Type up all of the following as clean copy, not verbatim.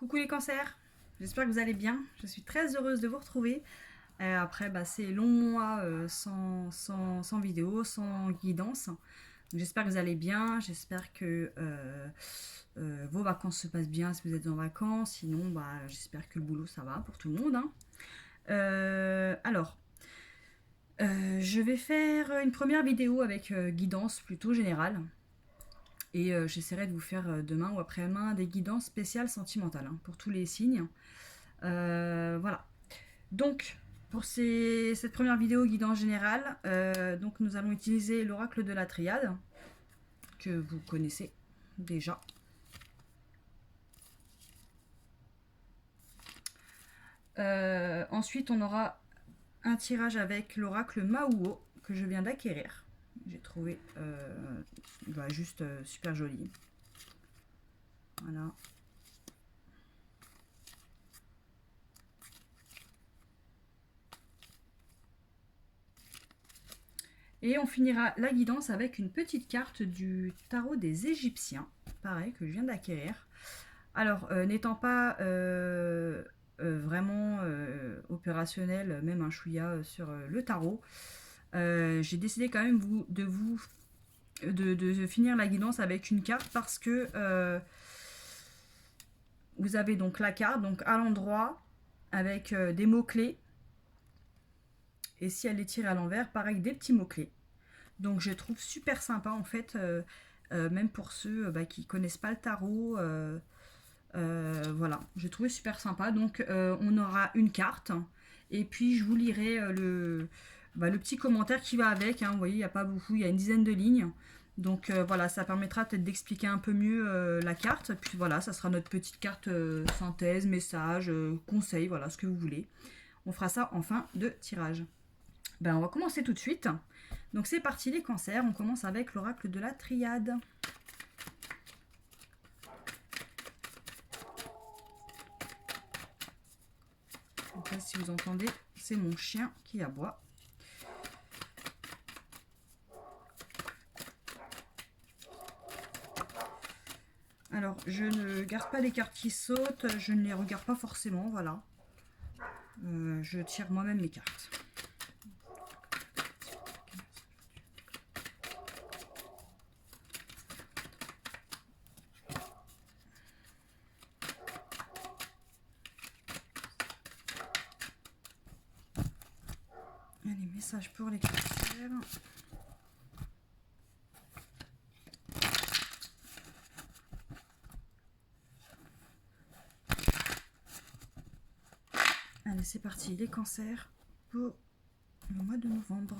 Coucou les cancers, j'espère que vous allez bien. Je suis très heureuse de vous retrouver. Après ces longs mois sans vidéo, sans guidance. J'espère que vous allez bien, j'espère que vos vacances se passent bien si vous êtes en vacances. Sinon, j'espère que le boulot ça va pour tout le monde, hein. Je vais faire une première vidéo avec guidance plutôt générale. Et j'essaierai de vous faire demain ou après-demain des guidances spéciales sentimentales, hein, pour tous les signes. Voilà. Donc, pour cette première vidéo guidance générale, donc nous allons utiliser l'oracle de la triade, que vous connaissez déjà. Ensuite, on aura un tirage avec l'oracle Mauo, que je viens d'acquérir. J'ai trouvé juste super joli. Voilà. Et on finira la guidance avec une petite carte du tarot des Égyptiens, pareil, que je viens d'acquérir. Alors, n'étant pas vraiment opérationnel, même un chouïa sur le tarot, j'ai décidé quand même de finir la guidance avec une carte parce que vous avez donc la carte, donc à l'endroit, avec des mots-clés. Et si elle est tirée à l'envers, pareil, des petits mots-clés. Donc je trouve super sympa en fait, même pour ceux qui connaissent pas le tarot. Voilà, j'ai trouvé super sympa. Donc on aura une carte et puis je vous lirai le petit commentaire qui va avec, hein. Vous voyez, il n'y a pas beaucoup, il y a une dizaine de lignes. Donc voilà, ça permettra peut-être d'expliquer un peu mieux la carte. Puis voilà, ça sera notre petite carte synthèse, message, conseil, voilà, ce que vous voulez. On fera ça en fin de tirage. On va commencer tout de suite. Donc c'est parti les cancers, on commence avec l'oracle de la triade. Donc là, si vous entendez, c'est mon chien qui aboie. Alors, je ne garde pas les cartes qui sautent, je ne les regarde pas forcément, voilà. Je tire moi-même les cartes. Allez, message pour les cancers. Allez, c'est parti, les cancers pour le mois de novembre.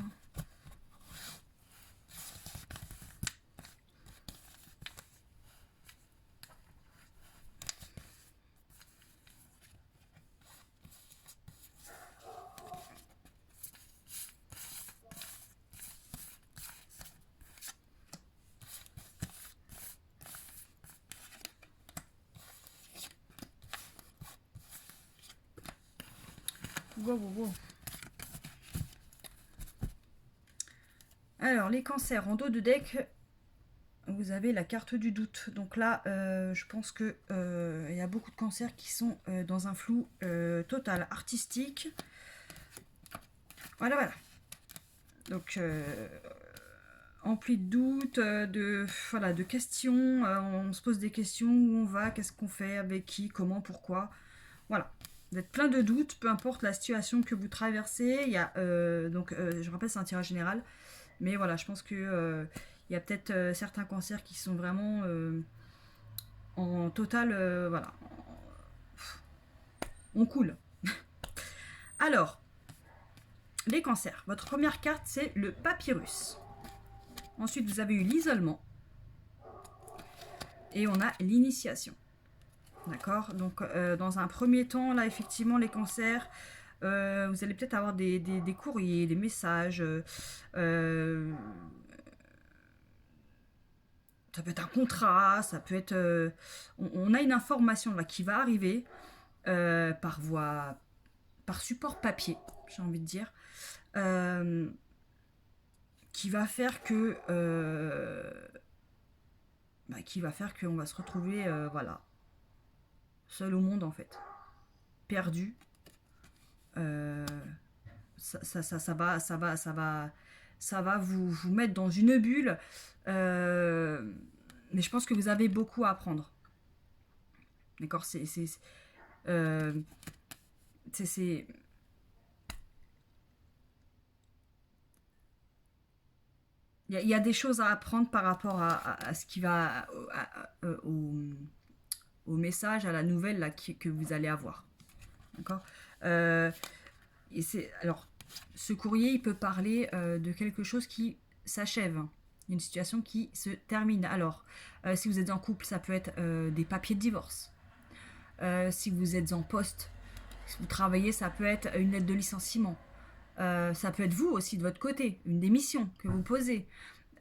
Wow. Alors, les cancers en dos de deck, vous avez la carte du doute. Donc là, je pense que il y a beaucoup de cancers qui sont dans un flou total, artistique. Voilà. Donc, empli de doutes, de questions. On se pose des questions, où on va, qu'est-ce qu'on fait, avec qui, comment, pourquoi. Voilà. Vous êtes plein de doutes, peu importe la situation que vous traversez. Il y a, je rappelle, c'est un tirage général. Mais voilà, je pense que il y a peut-être certains cancers qui sont vraiment en total, on coule. Alors, les cancers. Votre première carte, c'est le papyrus. Ensuite, vous avez eu l'isolement. Et on a l'initiation. D'accord. Donc, dans un premier temps, là, effectivement, les cancers, vous allez peut-être avoir des courriers, des messages. Ça peut être un contrat, ça peut être... on a une information là qui va arriver par voie... par support papier, j'ai envie de dire. Qui va faire que... qui va faire qu'on va se retrouver, voilà, seul au monde en fait, perdu. Ça va vous mettre dans une bulle. Mais je pense que vous avez beaucoup à apprendre. D'accord, euh, c'est il y a des choses à apprendre par rapport à ce qui va au message, à la nouvelle là, que vous allez avoir. D'accord. Alors, ce courrier, il peut parler de quelque chose qui s'achève, une situation qui se termine. Alors, si vous êtes en couple, ça peut être des papiers de divorce. Si vous êtes en poste, si vous travaillez, ça peut être une lettre de licenciement. Ça peut être vous aussi de votre côté, une démission que vous posez.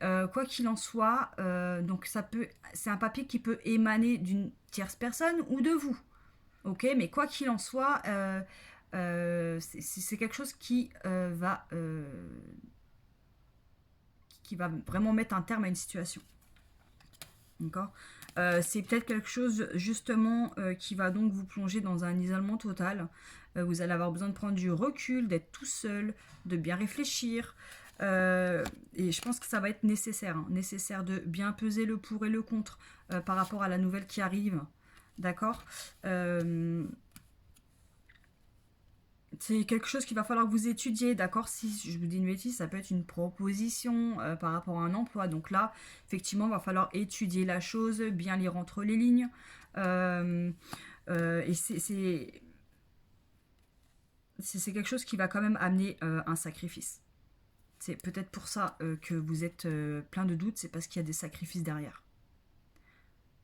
Quoi qu'il en soit, donc c'est un papier qui peut émaner d'une tierce personne ou de vous. Ok, mais quoi qu'il en soit, c'est quelque chose qui va vraiment mettre un terme à une situation. D'accord. C'est peut-être quelque chose justement qui va donc vous plonger dans un isolement total. Vous allez avoir besoin de prendre du recul, d'être tout seul, de bien réfléchir. Et je pense que ça va être nécessaire. Nécessaire de bien peser le pour et le contre par rapport à la nouvelle qui arrive. D'accord. C'est quelque chose qu'il va falloir que vous étudiez, d'accord. Si je vous dis une bêtise, ça peut être une proposition par rapport à un emploi. Donc là, effectivement, il va falloir étudier la chose, bien lire entre les lignes. Et c'est quelque chose qui va quand même amener un sacrifice. C'est peut-être pour ça que vous êtes plein de doutes, c'est parce qu'il y a des sacrifices derrière.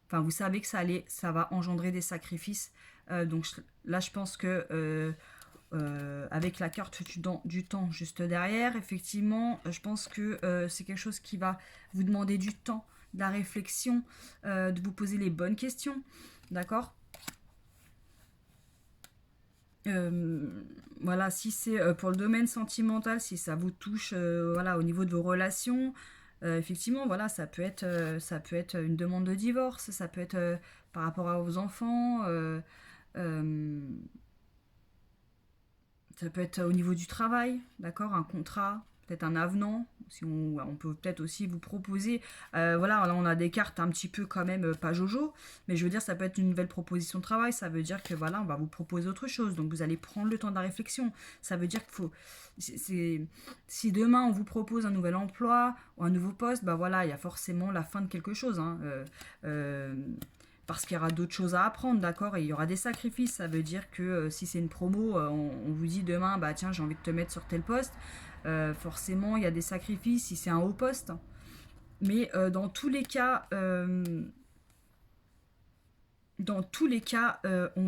Enfin, vous savez que ça va engendrer des sacrifices. Donc là, je pense que avec la carte du temps juste derrière, effectivement, je pense que c'est quelque chose qui va vous demander du temps, de la réflexion, de vous poser les bonnes questions, d'accord. Voilà, si c'est pour le domaine sentimental, si ça vous touche, voilà, au niveau de vos relations, effectivement, voilà, ça peut être une demande de divorce, ça peut être par rapport à vos enfants. Euh, Ça peut être au niveau du travail, d'accord, un contrat, peut-être un avenant. Si on peut peut-être aussi vous proposer. Voilà, là on a des cartes un petit peu quand même pas jojo, mais je veux dire ça peut être une nouvelle proposition de travail. Ça veut dire que voilà, on va vous proposer autre chose. Donc vous allez prendre le temps de la réflexion. Ça veut dire qu'il faut. Si demain on vous propose un nouvel emploi ou un nouveau poste, bah voilà, il y a forcément la fin de quelque chose. Parce qu'il y aura d'autres choses à apprendre, d'accord. Et il y aura des sacrifices. Ça veut dire que si c'est une promo, on vous dit demain, bah tiens, j'ai envie de te mettre sur tel poste. Forcément, il y a des sacrifices si c'est un haut poste. Mais dans tous les cas, on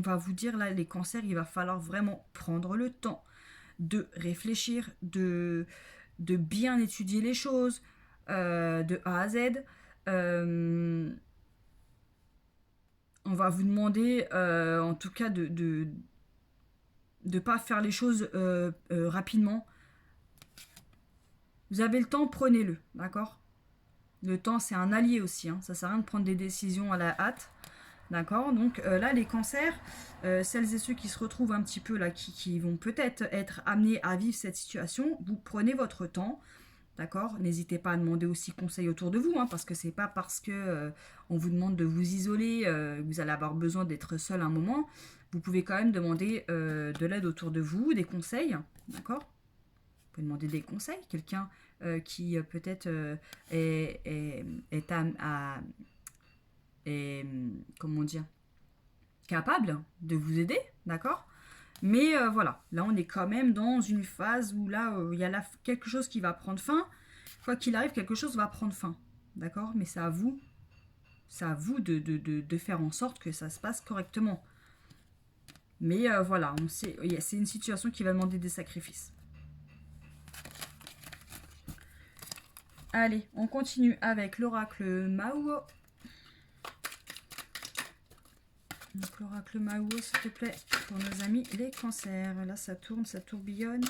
va vous dire là, les cancers, il va falloir vraiment prendre le temps de réfléchir, de bien étudier les choses, de A à Z. On va vous demander, en tout cas, de ne pas faire les choses rapidement. Vous avez le temps, prenez-le, d'accord. Le temps, c'est un allié aussi. Ça sert à rien de prendre des décisions à la hâte. D'accord. Donc là, les cancers, celles et ceux qui se retrouvent un petit peu là, qui vont peut-être être amenés à vivre cette situation, vous prenez votre temps. D'accord. N'hésitez pas à demander aussi conseil autour de vous, parce que c'est pas parce que on vous demande de vous isoler, vous allez avoir besoin d'être seul un moment. Vous pouvez quand même demander de l'aide autour de vous, des conseils. D'accord. Vous pouvez demander des conseils. Quelqu'un qui peut-être est comment dire, capable de vous aider, d'accord. Mais voilà, là on est quand même dans une phase où là il y a quelque chose qui va prendre fin. Quoi qu'il arrive, quelque chose va prendre fin, d'accord. Mais c'est à vous de faire en sorte que ça se passe correctement. Mais voilà, c'est une situation qui va demander des sacrifices. Allez, on continue avec l'oracle Mao. Donc l'oracle Mao, s'il te plaît, pour nos amis les cancers. Là, ça tourne, ça tourbillonne.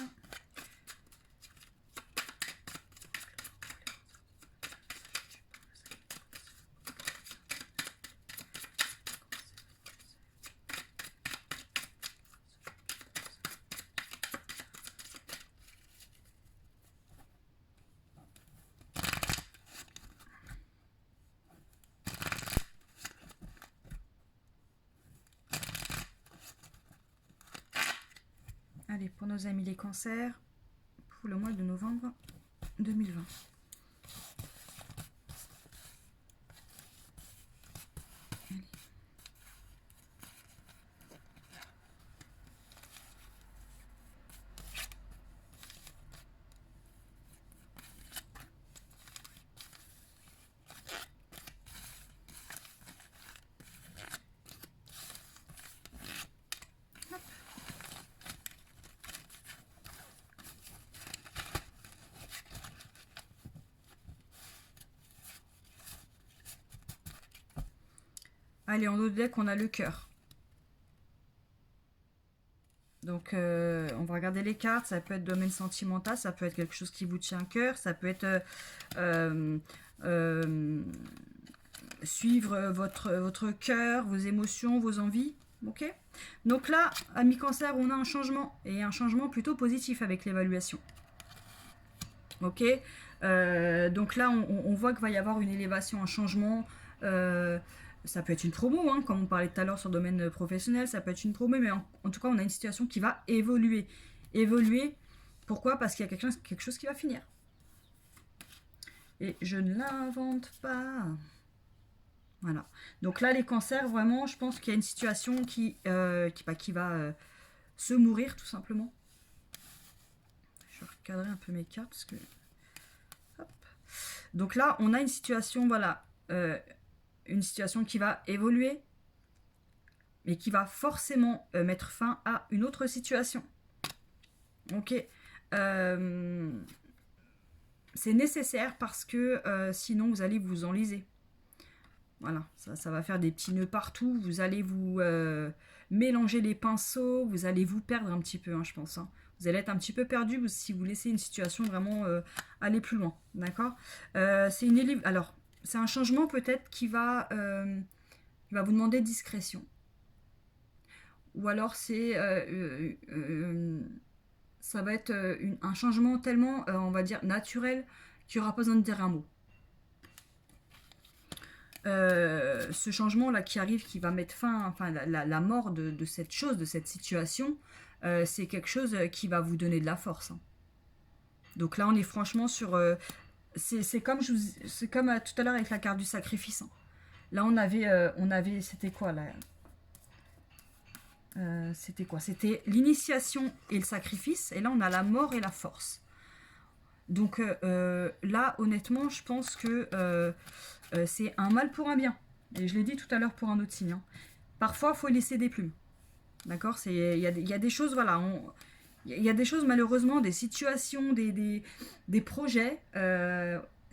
Allez, pour nos amis les cancers, pour le mois de novembre 2020. Allez, en autre deck, on a le cœur. Donc, on va regarder les cartes. Ça peut être domaine sentimental, ça peut être quelque chose qui vous tient à cœur, ça peut être suivre votre cœur, vos émotions, vos envies. Ok. Donc là, amis cancer, on a un changement, et un changement plutôt positif avec l'évaluation. Ok. Donc là, on voit qu'il va y avoir une élévation, un changement. Ça peut être une promo, hein, comme on parlait tout à l'heure sur le domaine professionnel, ça peut être une promo, mais en tout cas, on a une situation qui va évoluer. Évoluer, pourquoi? Parce qu'il y a quelque chose qui va finir. Et je ne l'invente pas. Voilà. Donc là, les cancers, vraiment, je pense qu'il y a une situation qui va se mourir, tout simplement. Je vais recadrer un peu mes cartes, parce que... Hop. Donc là, on a une situation, voilà... une situation qui va évoluer, mais qui va forcément mettre fin à une autre situation. Ok. C'est nécessaire parce que sinon vous allez vous enliser. Voilà, ça va faire des petits nœuds partout. Vous allez vous mélanger les pinceaux, vous allez vous perdre un petit peu, hein, je pense. Hein. Vous allez être un petit peu perdu si vous laissez une situation vraiment aller plus loin. D'accord. Alors, c'est un changement peut-être qui va vous demander discrétion. Ou alors ça va être un changement tellement, on va dire, naturel qu'il n'y aura pas besoin de dire un mot. Ce changement-là qui arrive, qui va mettre fin, enfin la mort de cette chose, de cette situation, c'est quelque chose qui va vous donner de la force. Hein. Donc là, on est franchement sur... c'est comme tout à l'heure avec la carte du sacrifice. Hein. Là, on avait c'était quoi là? C'était quoi? C'était l'initiation et le sacrifice. Et là, on a la mort et la force. Donc là, honnêtement, je pense que c'est un mal pour un bien. Et je l'ai dit tout à l'heure pour un autre signe. Hein. Parfois, il faut laisser des plumes. D'accord. Il y a des choses, voilà. Il y a des choses, malheureusement, des situations, des projets.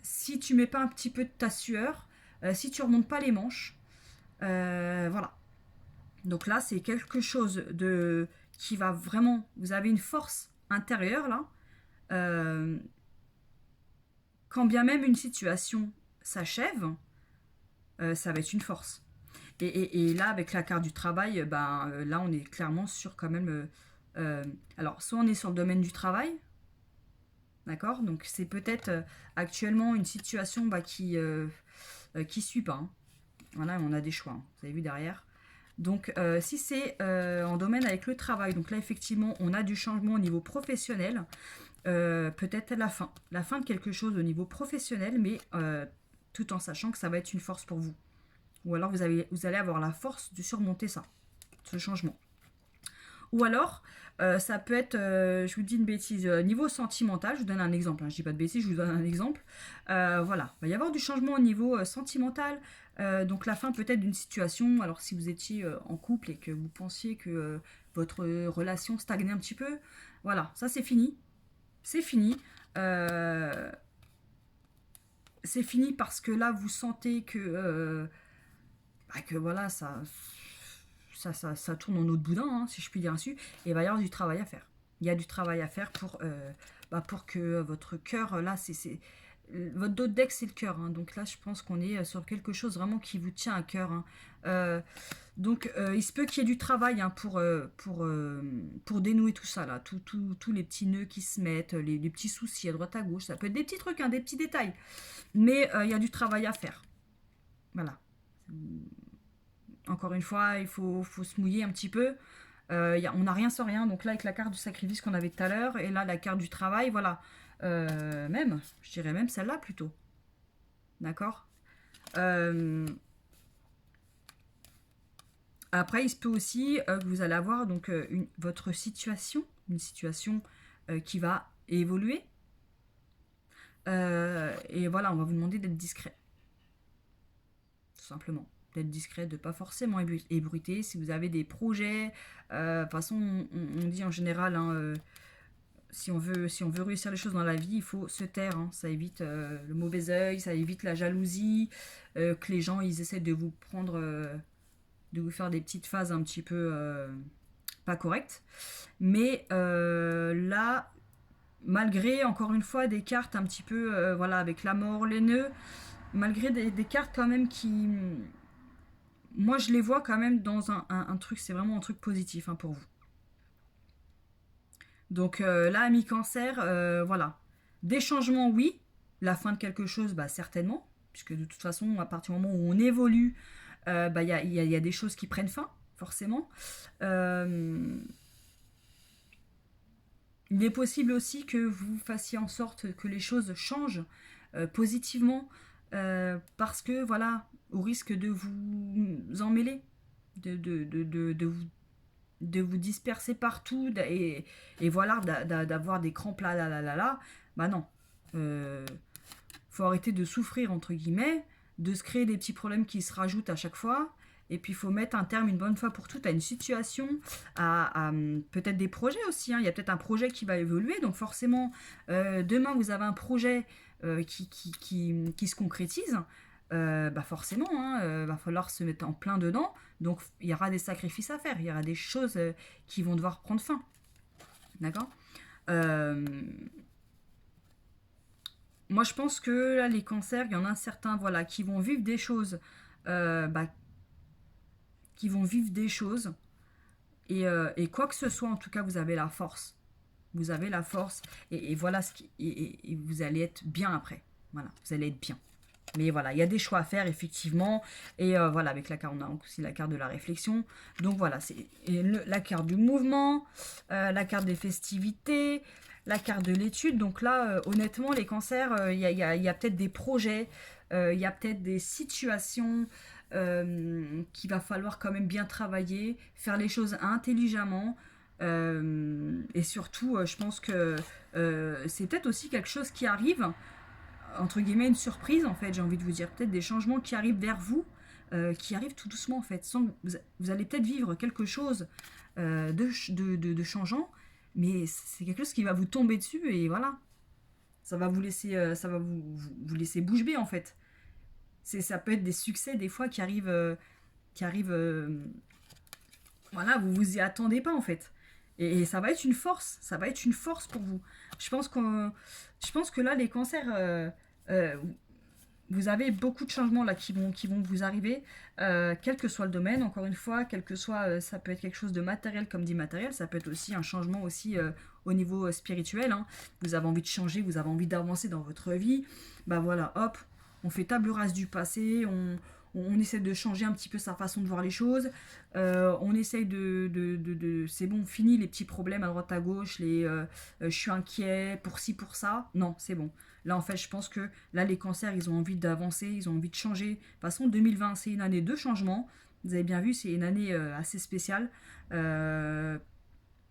Si tu mets pas un petit peu de ta sueur, si tu remontes pas les manches, voilà. Donc là, c'est quelque chose qui va vraiment... Vous avez une force intérieure, là. Quand bien même une situation s'achève, ça va être une force. Et là, avec la carte du travail, là, on est clairement sur quand même... alors, soit on est sur le domaine du travail, d'accord? Donc, c'est peut-être actuellement une situation qui suit pas. Hein. Voilà, on a des choix. Hein. Vous avez vu derrière. Donc, si c'est en domaine avec le travail, donc là, effectivement, on a du changement au niveau professionnel. Peut-être la fin de quelque chose au niveau professionnel, mais tout en sachant que ça va être une force pour vous. Ou alors vous allez avoir la force de surmonter ça, ce changement. Ou alors, ça peut être, je vous dis une bêtise, niveau sentimental, je vous donne un exemple, hein, je dis pas de bêtise, je vous donne un exemple. Voilà, il va y avoir du changement au niveau sentimental, donc la fin peut-être d'une situation, alors si vous étiez en couple et que vous pensiez que votre relation stagnait un petit peu, voilà, ça c'est fini. C'est fini. C'est fini parce que là, vous sentez que voilà, ça tourne en eau de boudin, hein, si je puis dire ainsi. Et il va y avoir du travail à faire. Il y a du travail à faire pour que votre cœur, là, votre dos de deck, c'est le cœur. Hein. Donc là, je pense qu'on est sur quelque chose vraiment qui vous tient à cœur. Hein. Donc, il se peut qu'il y ait du travail hein, pour dénouer tout ça, là. Tous les petits nœuds qui se mettent, les petits soucis à droite à gauche. Ça peut être des petits trucs, hein, des petits détails. Mais il y a du travail à faire. Voilà. Encore une fois, il faut se mouiller un petit peu. On n'a rien sans rien. Donc là, avec la carte du sacrifice qu'on avait tout à l'heure, et là, la carte du travail, voilà. Même, je dirais même celle-là plutôt. D'accord. Après, il se peut aussi que vous allez avoir donc, votre situation, une situation qui va évoluer. Et voilà, on va vous demander d'être discret. Tout simplement. D'être discret, de ne pas forcément ébruiter. Si vous avez des projets, de toute façon, on dit en général, hein, si on veut réussir les choses dans la vie, il faut se taire. Hein. Ça évite le mauvais œil, ça évite la jalousie, que les gens ils essaient de vous prendre, de vous faire des petites phases un petit peu pas correctes. Mais là, malgré encore une fois des cartes un petit peu, voilà, avec la mort, les nœuds, malgré des cartes quand même qui, moi je les vois quand même dans un truc, c'est vraiment un truc positif hein, pour vous. Donc là, ami cancer, voilà. Des changements, oui. La fin de quelque chose, bah, certainement. Puisque de toute façon, à partir du moment où on évolue, bah, y a des choses qui prennent fin, forcément. Il est possible aussi que vous fassiez en sorte que les choses changent positivement. Parce que, voilà, au risque de vous emmêler, de vous disperser partout et voilà, d'avoir des crampes là, bah non. Faut arrêter de souffrir, entre guillemets, de se créer des petits problèmes qui se rajoutent à chaque fois. Et puis il faut mettre un terme une bonne fois pour toutes à une situation, à peut-être des projets aussi. Hein. Il y a peut-être un projet qui va évoluer, donc forcément, demain vous avez un projet qui se concrétise. Bah forcément, hein, va falloir se mettre en plein dedans. Donc il y aura des sacrifices à faire, il y aura des choses qui vont devoir prendre fin. D'accord. Moi je pense que là les cancers, il y en a certains voilà, qui vont vivre des choses, bah, qui vont vivre des choses. Et quoi que ce soit, en tout cas, vous avez la force. Vous avez la force. Et voilà et vous allez être bien après. Voilà, vous allez être bien. Mais voilà, il y a des choix à faire, effectivement. Et voilà, avec la carte, on a aussi la carte de la réflexion. Donc voilà, c'est la carte du mouvement, la carte des festivités, la carte de l'étude. Donc là, honnêtement, les cancers, il y a peut-être des projets, il y a peut-être des situations qu'il va falloir quand même bien travailler, faire les choses intelligemment. Et surtout, je pense que c'est peut-être aussi quelque chose qui arrive entre guillemets une surprise en fait, j'ai envie de vous dire, peut-être des changements qui arrivent vers vous, qui arrivent tout doucement en fait, sans vous allez peut-être vivre quelque chose de changeant, mais c'est quelque chose qui va vous tomber dessus et voilà, ça va vous laisser, ça va vous laisser bouche bée en fait. Ça peut être des succès des fois qui arrivent, voilà, vous vous y attendez pas en fait. Et ça va être une force, ça va être une force pour vous. Je pense que là, les cancers, euh, vous avez beaucoup de changements là qui vont vous arriver, quel que soit le domaine, encore une fois, quel que soit, ça peut être quelque chose de matériel comme d'immatériel, ça peut être aussi un changement aussi au niveau spirituel. Hein. Vous avez envie de changer, vous avez envie d'avancer dans votre vie, bah voilà, hop, on fait table rase du passé, on essaie de changer un petit peu sa façon de voir les choses, on essaye c'est bon, fini les petits problèmes à droite à gauche, je suis inquiet pour ci, pour ça, non, c'est bon. Là, en fait, je pense que là, les cancers, ils ont envie d'avancer, ils ont envie de changer. De toute façon, 2020, c'est une année de changement. Vous avez bien vu, c'est une année assez spéciale.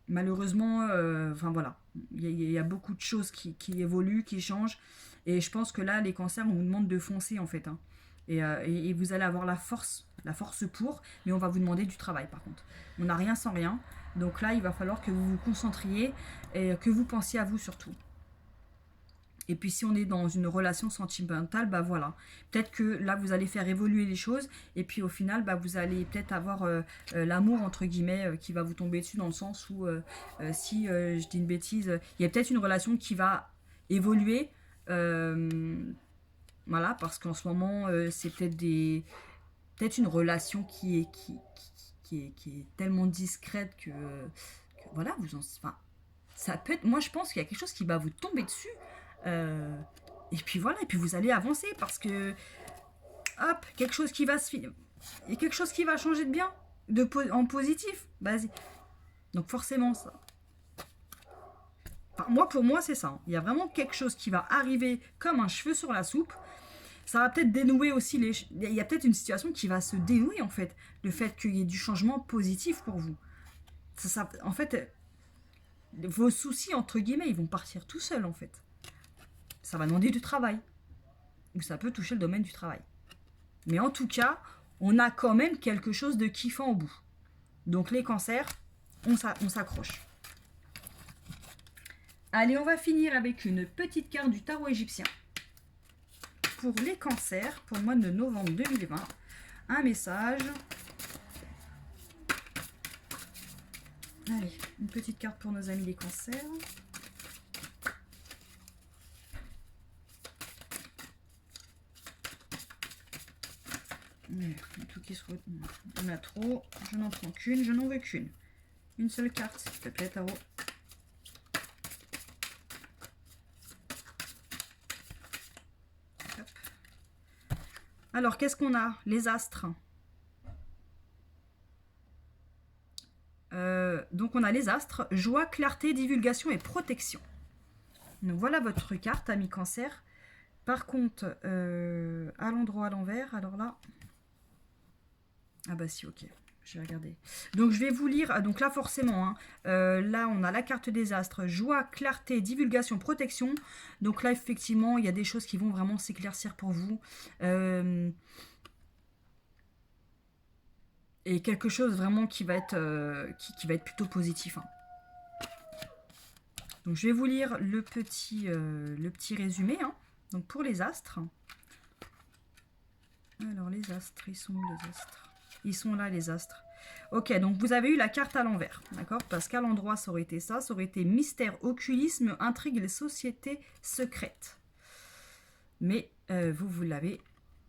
Malheureusement, enfin voilà, il y a beaucoup de choses qui évoluent, qui changent. Et je pense que là, les cancers, on vous demande de foncer, en fait. Hein. Et vous allez avoir la force pour, mais on va vous demander du travail, par contre. On n'a rien sans rien. Donc là, il va falloir que vous vous concentriez et que vous pensiez à vous surtout. Et puis si on est dans une relation sentimentale, bah voilà. Peut-être que là, vous allez faire évoluer les choses. Et puis au final, bah, vous allez peut-être avoir l'amour, entre guillemets, qui va vous tomber dessus dans le sens où, si je dis une bêtise, il y a peut-être une relation qui va évoluer. Voilà, parce qu'en ce moment, c'est peut-être une relation qui est tellement discrète que voilà, enfin, ça peut être, moi je pense qu'il y a quelque chose qui va vous tomber dessus. Euh, et puis voilà, et puis vous allez avancer parce que hop, quelque chose qui va se finir. Il y a quelque chose qui va changer de bien, en positif. Vas-y. Donc forcément, ça... Enfin, moi, pour moi, c'est ça. Hein. Il y a vraiment quelque chose qui va arriver comme un cheveu sur la soupe. Ça va peut-être dénouer aussi les... Il y a peut-être une situation qui va se dénouer, en fait. Le fait qu'il y ait du changement positif pour vous. En fait, vos soucis, entre guillemets, ils vont partir tout seuls, en fait. Ça va demander du travail. Ou ça peut toucher le domaine du travail. Mais en tout cas, on a quand même quelque chose de kiffant au bout. Donc les cancers, on s'accroche. Allez, on va finir avec une petite carte du tarot égyptien. Pour les cancers, pour le mois de novembre 2020, un message. Allez, une petite carte pour nos amis les cancers. Tout qui se... On a trop, je n'en prends qu'une, je n'en veux qu'une. Une seule carte, s'il te plaît, tarot. Hop. Alors, qu'est-ce qu'on a? Les astres. Donc, on a les astres, joie, clarté, divulgation et protection. Donc, voilà votre carte, ami cancer. Par contre, à l'endroit, à l'envers, alors là... Ah bah si, ok. Je vais regarder. Donc, je vais vous lire. Donc là, forcément, hein, là, on a la carte des astres. Joie, clarté, divulgation, protection. Donc là, effectivement, il y a des choses qui vont vraiment s'éclaircir pour vous. Et quelque chose vraiment qui va être, qui va être plutôt positif. Hein. Donc, je vais vous lire le petit résumé. Hein. Donc, pour les astres. Alors, les astres, ils sont où les astres? Ils sont là, les astres. Ok, donc vous avez eu la carte à l'envers, d'accord? Parce qu'à l'endroit, ça aurait été ça. Ça aurait été mystère, occultisme, intrigue et société secrète. Mais vous l'avez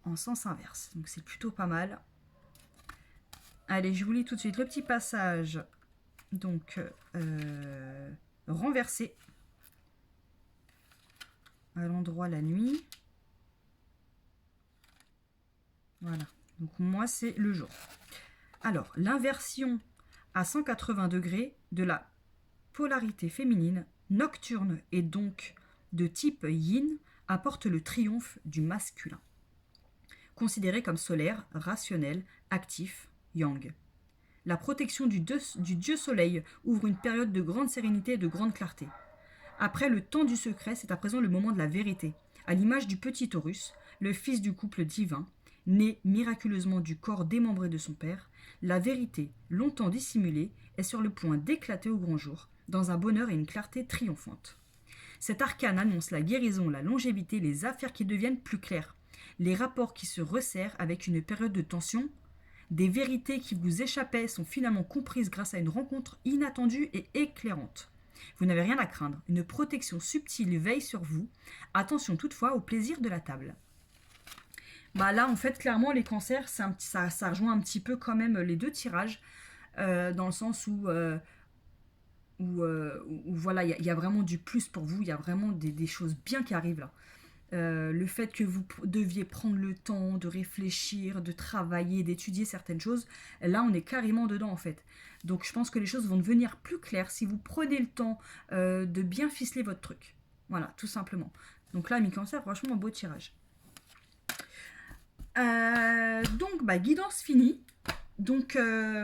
en sens inverse. Donc c'est plutôt pas mal. Allez, je vous lis tout de suite le petit passage. Donc, renversé. À l'endroit, la nuit. Voilà. Donc moi, c'est le jour. Alors, l'inversion à 180 degrés de la polarité féminine, nocturne et donc de type yin, apporte le triomphe du masculin. Considéré comme solaire, rationnel, actif, yang. La protection du dieu soleil ouvre une période de grande sérénité et de grande clarté. Après le temps du secret, c'est à présent le moment de la vérité. À l'image du petit Taurus, le fils du couple divin, né miraculeusement du corps démembré de son père, la vérité, longtemps dissimulée, est sur le point d'éclater au grand jour, dans un bonheur et une clarté triomphantes. Cet arcane annonce la guérison, la longévité, les affaires qui deviennent plus claires, les rapports qui se resserrent avec une période de tension, des vérités qui vous échappaient sont finalement comprises grâce à une rencontre inattendue et éclairante. Vous n'avez rien à craindre, une protection subtile veille sur vous. Attention toutefois au plaisir de la table. Bah là, en fait, clairement, les cancers, ça rejoint un petit peu quand même les deux tirages, dans le sens où voilà, il y a vraiment du plus pour vous, il y a vraiment des choses bien qui arrivent là. Le fait que vous deviez prendre le temps de réfléchir, de travailler, d'étudier certaines choses, là on est carrément dedans en fait. Donc je pense que les choses vont devenir plus claires si vous prenez le temps de bien ficeler votre truc. Voilà, tout simplement. Donc là, mi-cancer, franchement, un beau tirage. Donc, guidance finie. Donc,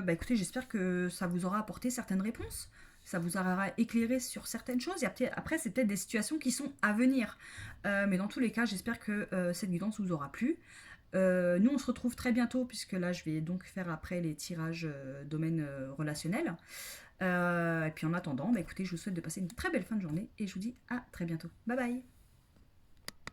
écoutez, j'espère que ça vous aura apporté certaines réponses. Ça vous aura éclairé sur certaines choses. Après, c'est peut-être des situations qui sont à venir. Mais dans tous les cas, j'espère que cette guidance vous aura plu. Nous, on se retrouve très bientôt, puisque là, je vais donc faire après les tirages domaine relationnel. Et puis en attendant, écoutez, je vous souhaite de passer une très belle fin de journée et je vous dis à très bientôt. Bye bye!